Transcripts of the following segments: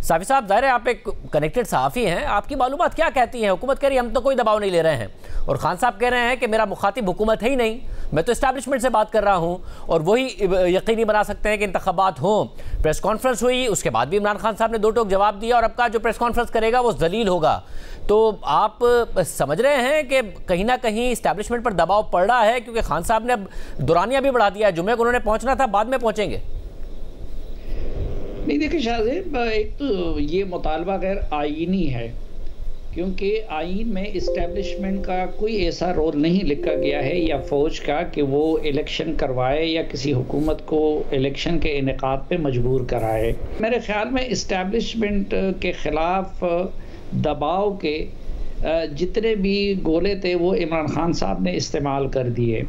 साफी साहब, ज़ाहिर है आप एक कनेक्टेड सहाफ़ी हैं, आपकी मालूमात क्या कहती हैं? हुकूमत कह रही है हम तो कोई दबाव नहीं ले रहे हैं, और खान साहब कह रहे हैं कि मेरा मुखातिब हुकूमत है ही नहीं, मैं तो इस्टेब्लिशमेंट से बात कर रहा हूं और वही यकीनी बना सकते हैं कि इंतखाबात हों। प्रेस कॉन्फ्रेंस हुई, उसके बाद भी इमरान खान साहब ने दो टोक जवाब दिया, और अब का जो प्रेस कॉन्फ्रेंस करेगा वो जलील होगा। तो आप समझ रहे हैं कि कहीं ना कहीं इस्टेब्लिशमेंट पर दबाव पड़ रहा है, क्योंकि खान साहब ने अब दुरानिया भी बढ़ा दिया है, जुमे को उन्होंने पहुंचना था, बाद में पहुंचेंगे। नहीं, देखिए शाहजेब, एक तो ये मुतालबा गैर आईनी है, क्योंकि आइन में इस्टेब्लिशमेंट का कोई ऐसा रोल नहीं लिखा गया है या फ़ौज का कि वो इलेक्शन करवाए या किसी हुकूमत को इलेक्शन के इनेकाद पे मजबूर कराए। मेरे ख़्याल में इस्टेब्लिशमेंट के ख़िलाफ़ दबाव के जितने भी गोले थे वो इमरान खान साहब ने इस्तेमाल कर दिए,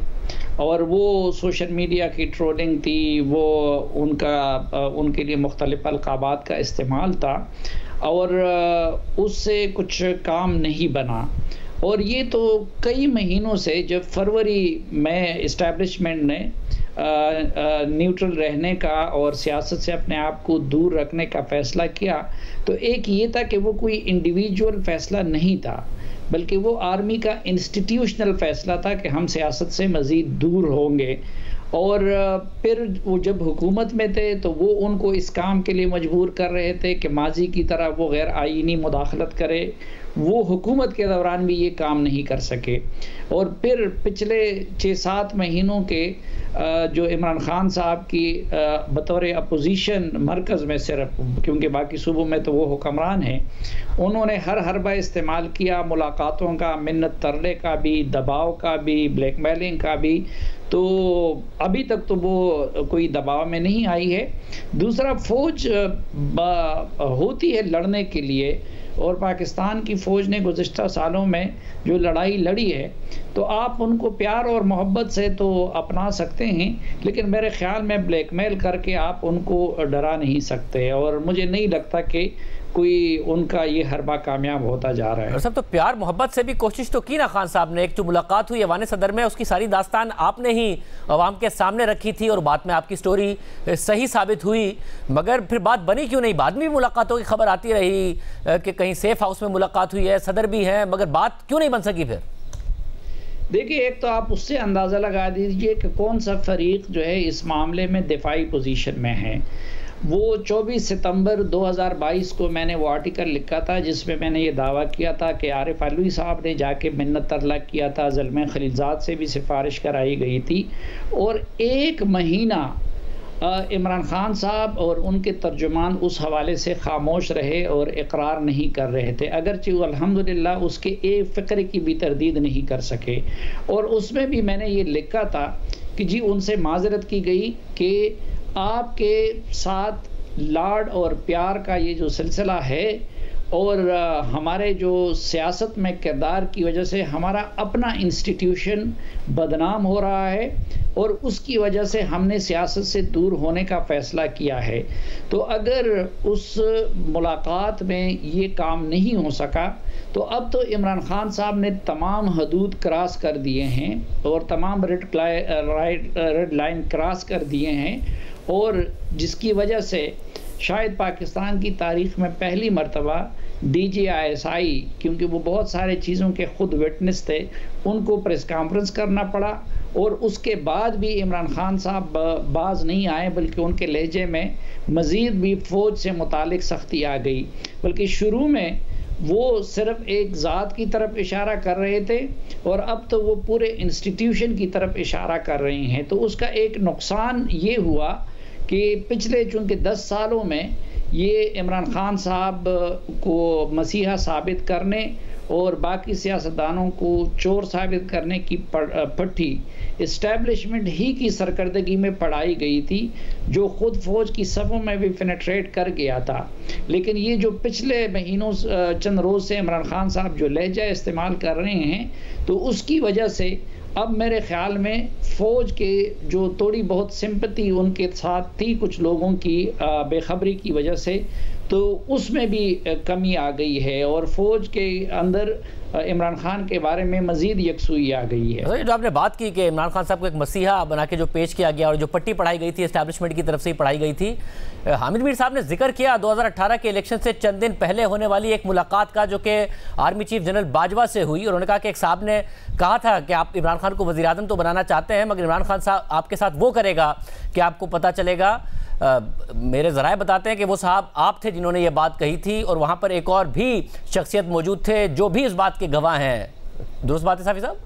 और वो सोशल मीडिया की ट्रोलिंग थी, वो उनके लिए मुख्तलिफ अलक़ाबात का इस्तेमाल था, और उससे कुछ काम नहीं बना। और ये तो कई महीनों से, जब फरवरी में इस्टेब्लिशमेंट ने न्यूट्रल रहने का और सियासत से अपने आप को दूर रखने का फ़ैसला किया, तो एक ये था कि वो कोई इंडिविजुअल फ़ैसला नहीं था, बल्कि वो आर्मी का इंस्टीट्यूशनल फ़ैसला था कि हम सियासत से मज़ीद दूर होंगे। और फिर वो जब हुकूमत में थे तो वो उनको इस काम के लिए मजबूर कर रहे थे कि माजी की तरह वो गैर आईनी मुदाखलत करे। वो हुकूमत के दौरान भी ये काम नहीं कर सके, और फिर पिछले 6-7 महीनों के जो इमरान खान साहब की बतौर अपोजिशन मरकज़ में, सिर्फ क्योंकि बाकी सूबों में तो वो हुक्मरान हैं, उन्होंने हर हरबा इस्तेमाल किया, मुलाकातों का, मिन्नत तरले का भी, दबाव का भी, ब्लैकमेलिंग का भी। तो अभी तक तो वो कोई दबाव में नहीं आई है। दूसरा, फ़ौज होती है लड़ने के लिए, और पाकिस्तान की फ़ौज ने गुज़िश्ता सालों में जो लड़ाई लड़ी है, तो आप उनको प्यार और मोहब्बत से तो अपना सकते हैं, लेकिन मेरे ख़्याल में ब्लैकमेल करके आप उनको डरा नहीं सकते, और मुझे नहीं लगता कि कोई उनका ये हरबा कामयाब होता जा रहा है। और सब तो प्यार मोहब्बत से भी कोशिश तो की ना खान साहब ने। एक जो मुलाकात हुई अवान सदर में, उसकी सारी दास्तान आपने ही अवाम के सामने रखी थी, और बाद में आपकी स्टोरी सही साबित हुई, मगर फिर बात बनी क्यों नहीं? बाद में भी मुलाकातों की खबर आती रही कि कहीं सेफ हाउस में मुलाकात हुई है, सदर भी हैं, मगर बात क्यों नहीं बन सकी फिर? देखिए, एक तो आप उससे अंदाज़ा लगा दीजिए कि कौन सा फरीक जो है इस मामले में दिफाई पोजीशन में है। वो 24 सितंबर 2022 को मैंने वो आर्टिकल लिखा था, जिसमें मैंने ये दावा किया था कि आरिफ अलवी साहब ने जाके मिन्नत तरला किया था, ज़ल्मे खलीलज़ाद से भी सिफारिश कराई गई थी, और 1 महीना इमरान खान साहब और उनके तर्जुमान उस हवाले से खामोश रहे और इकरार नहीं कर रहे थे, अगरचे वो अल्हम्दुलिल्लाह उसके एक फ़िक्र की भी तरदीद नहीं कर सके। और उसमें भी मैंने ये लिखा था कि जी, उनसे माज़रत की गई कि आपके साथ लाड और प्यार का ये जो सिलसिला है, और हमारे जो सियासत में किरदार की वजह से हमारा अपना इंस्टीट्यूशन बदनाम हो रहा है, और उसकी वजह से हमने सियासत से दूर होने का फ़ैसला किया है। तो अगर उस मुलाकात में ये काम नहीं हो सका, तो अब तो इमरान खान साहब ने तमाम हदूद क्रॉस कर दिए हैं, और तमाम रेड लाइन क्रॉस कर दिए हैं, और जिसकी वजह से शायद पाकिस्तान की तारीख़ में पहली मरतबा DGISI, क्योंकि वो बहुत सारे चीज़ों के ख़ुद विटनेस थे, उनको प्रेस कॉन्फ्रेंस करना पड़ा, और उसके बाद भी इमरान खान साहब बाज नहीं आए, बल्कि उनके लहजे में मज़ीद भी फ़ौज से मुतालिक सख्ती आ गई। बल्कि शुरू में वो सिर्फ़ एक ज़ात की तरफ इशारा कर रहे थे, और अब तो वो पूरे इंस्टीट्यूशन की तरफ इशारा कर रहे हैं। तो उसका एक नुकसान ये हुआ कि पिछले चूँकि 10 सालों में ये इमरान खान साहब को मसीहा साबित करने और बाकी सियासतदानों को चोर साबित करने की पट्टी इस्टेब्लिशमेंट ही की सरकर्दगी में पढ़ाई गई थी, जो ख़ुद फ़ौज की सफ़ों में भी पेनिट्रेट कर गया था। लेकिन ये जो पिछले महीनों चंद रोज़ से इमरान खान साहब जो लहजा इस्तेमाल कर रहे हैं, तो उसकी वजह से अब मेरे ख़्याल में फ़ौज के जो थोड़ी बहुत सिंपैथी उनके साथ थी कुछ लोगों की बेखबरी की वजह से, तो उसमें भी कमी आ गई है और फ़ौज के अंदर इमरान खान के बारे में मज़ीद यकसुई आ गई है। जो आपने बात की कि इमरान खान साहब को एक मसीहा बना के जो पेश किया गया और जो पट्टी पढ़ाई गई थी एस्टैब्लिशमेंट की तरफ से ही पढ़ाई गई थी, हामिद मीर साहब ने जिक्र किया 2018 के इलेक्शन से चंद दिन पहले होने वाली एक मुलाकात का जो कि आर्मी चीफ जनरल बाजवा से हुई, और उन्होंने कहा कि एक साहब ने कहा था कि आप इमरान खान को वज़ीर आज़म तो बनाना चाहते हैं, मगर इमरान खान साहब आपके साथ वो करेगा कि आपको पता चलेगा। मेरे ज़राए बताते हैं कि वो साहब आप थे जिन्होंने ये बात कही थी, और वहाँ पर एक और भी शख्सियत मौजूद थे जो भी इस बात के गवाह हैं। दुरुस्त बात है साफ़ी साहब?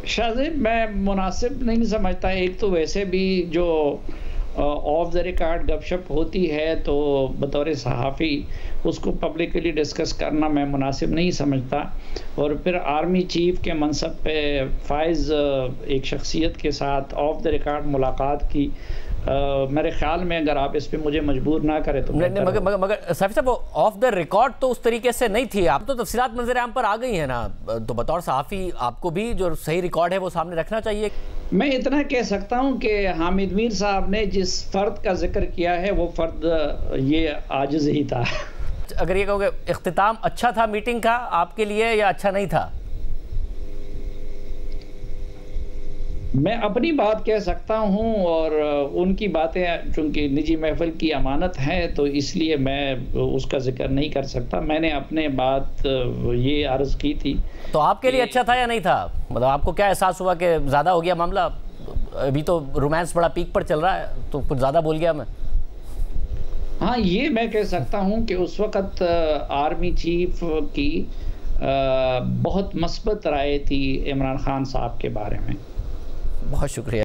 शाहज़ेब, मैं मुनासिब नहीं समझता। एक तो वैसे भी जो ऑफ द रिकॉर्ड गपशप होती है तो बतौर सहाफ़ी उसको पब्लिकली डिस्कस करना मैं मुनासिब नहीं समझता। और फिर आर्मी चीफ के मनसब पे फाइज़ एक शख्सियत के साथ ऑफ द रिकॉर्ड मुलाकात की, मेरे ख्याल में अगर आप इस पे मुझे मजबूर ना करें तो मगर साफ़ी साहब, वो ऑफ द रिकॉर्ड तो उस तरीके से नहीं थी। आप तो तफसीलात मंजर आम पर आ गई है ना, तो बतौर सहाफ़ी आपको भी जो सही रिकॉर्ड है वो सामने रखना चाहिए। मैं इतना कह सकता हूं कि हामिद मीर साहब ने जिस फ़र्द का जिक्र किया है वो फ़र्द ये आजिज़ ही था। अगर ये कहोगे इख्तिताम अच्छा था मीटिंग का आपके लिए या अच्छा नहीं था? मैं अपनी बात कह सकता हूं, और उनकी बातें चूंकि निजी महफिल की अमानत है तो इसलिए मैं उसका जिक्र नहीं कर सकता। मैंने अपने बात ये अर्ज़ की थी। तो आपके लिए अच्छा था या नहीं था? मतलब आपको क्या एहसास हुआ कि ज़्यादा हो गया मामला? अभी तो रोमांस बड़ा पीक पर चल रहा है, तो कुछ ज़्यादा बोल गया मैं? हाँ, ये मैं कह सकता हूं कि उस वक़्त आर्मी चीफ की बहुत मस्बत राय थी इमरान खान साहब के बारे में। बहुत शुक्रिया।